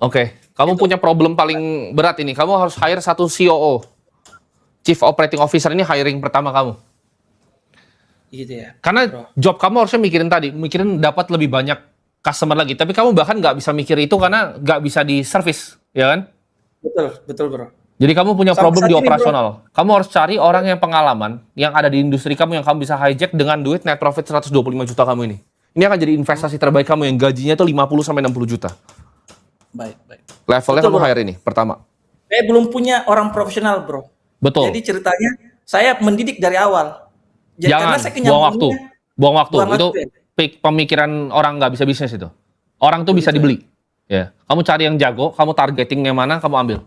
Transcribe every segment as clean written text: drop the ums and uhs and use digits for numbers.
Oke, kamu Itu. punya problem paling berat ini. Kamu harus hire satu COO. Chief Operating Officer ini hiring pertama kamu. Gitu ya. Karena Bro. job kamu harusnya mikirin dapat lebih banyak customer lagi. Tapi kamu bahkan nggak bisa mikir itu karena nggak bisa di service, ya kan? Betul bro. Jadi kamu punya Sampai problem saat di ini, bro. operasional. Kamu harus cari orang yang pengalaman, yang ada di industri kamu, yang kamu bisa hijack dengan duit net profit 125 juta kamu ini. Ini akan jadi investasi terbaik kamu yang gajinya itu 50-60 juta. Baik. Levelnya Betul, kamu bro. hire ini, pertama. Saya belum punya orang profesional bro. Betul. Jadi ceritanya saya mendidik dari awal. Jadi Jangan, karena saya buang waktu. Buang Itu waktu, ya? pemikiran orang nggak bisa bisnis itu. Orang tuh bisa Begitu, dibeli. Ya. Kamu cari yang jago, kamu targeting yang mana, kamu ambil.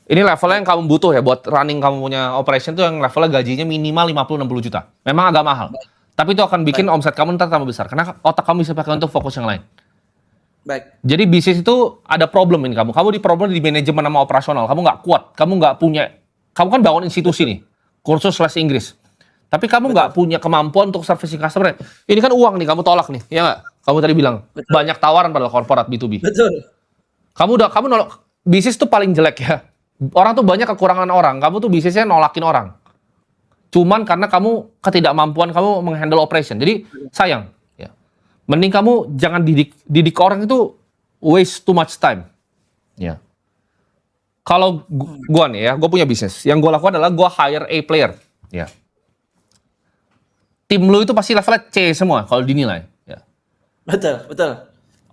Ini levelnya yang kamu butuh ya buat running kamu punya operation tuh yang levelnya gajinya minimal 50-60 juta. Memang agak mahal. Tapi itu akan bikin omset kamu ntar tambah besar. Karena otak kamu bisa pakai untuk fokus yang lain. Baik. Jadi bisnis itu ada problem ini kamu. Kamu di problem di manajemen sama operasional. Kamu nggak kuat. Kamu nggak punya. Kamu kan bangun institusi nih. Kursus les Inggris. Tapi kamu nggak punya kemampuan untuk servicing customer. Ini kan uang nih, kamu tolak nih. Ya nggak? Kamu tadi bilang. Betul. Banyak tawaran pada korporat B2B. Betul. Kamu nolak. Bisnis tuh paling jelek ya. Orang tuh banyak kekurangan orang. Kamu tuh bisnisnya nolakin orang. Cuman karena kamu ketidakmampuan kamu menghandle operation. Jadi sayang. Ya. Mending kamu jangan didik orang itu waste too much time. Ya. Kalau gua nih ya, gua punya bisnis. Yang gua lakukan adalah gua hire A player. Ya. Tim lu itu pasti levelnya C semua kalau dinilai. Ya. Betul.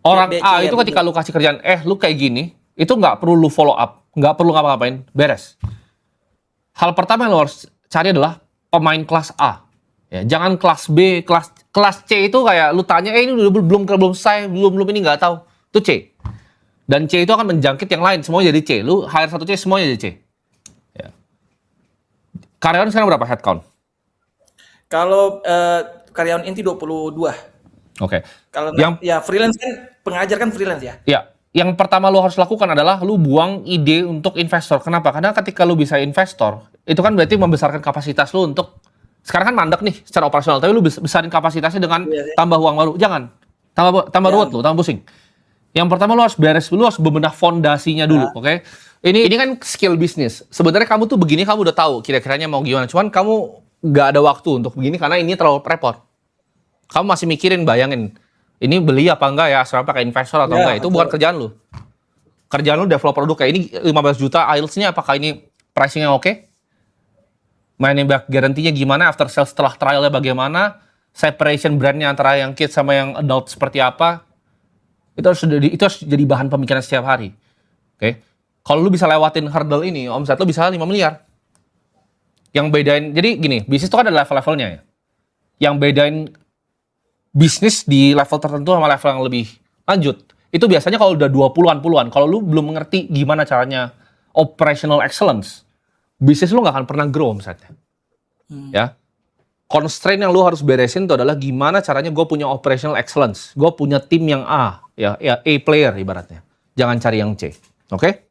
Orang B, C, A ya, itu betul. ketika lu kasih kerjaan, lu kayak gini, itu nggak perlu lu follow up, nggak perlu ngapa-ngapain, beres. Hal pertama yang lu harus cari adalah pemain kelas A. Ya, jangan kelas B, kelas C itu kayak lu tanya, ini belum selesai, belum ini nggak tahu. Itu C. Dan C itu akan menjangkit yang lain, semuanya jadi C. Lu hire satu C, semuanya jadi C. Ya. Karyawan sekarang berapa headcount? Kalau karyawan inti 22. Oke. Kalau Yang ya freelance kan, pengajar kan freelance ya. Ya, yang pertama lu harus lakukan adalah lu buang ide untuk investor. Kenapa? Karena ketika lu bisa investor, itu kan berarti membesarkan kapasitas lu untuk sekarang kan mandek nih secara operasional, tapi lu besarin kapasitasnya dengan tambah uang baru. Jangan. Tambah ruwet lu, tambah pusing. Yang pertama lu harus bebenah fondasinya dulu, oke? Ini kan skill bisnis. Sebenarnya kamu tuh begini kamu udah tahu kira-kiranya mau gimana. Cuman kamu nggak ada waktu untuk begini karena ini terlalu repot. Kamu masih mikirin, bayangin. Ini beli apa enggak ya, serapa kayak investor atau enggak. Itu bukan kerjaan lu. Kerjaan lu develop produk kayak ini 15 juta, IELTS-nya apakah ini pricing-nya oke? Money back guarantee-nya gimana, after sales setelah trial-nya bagaimana, separation brand-nya antara yang kids sama yang adult seperti apa. Itu harus jadi bahan pemikiran setiap hari. Oke. Kalau lu bisa lewatin hurdle ini, omset lu bisa 5 miliar. Yang bedain, jadi gini, bisnis itu kan ada level-levelnya ya. Yang bedain bisnis di level tertentu sama level yang lebih lanjut, itu biasanya kalau udah 20-an, kalau lu belum mengerti gimana caranya operational excellence, bisnis lu nggak akan pernah grow omsetnya. Ya. Constraint yang lu harus beresin itu adalah gimana caranya gue punya operational excellence, gue punya tim yang A, ya A player ibaratnya. Jangan cari yang C. Oke?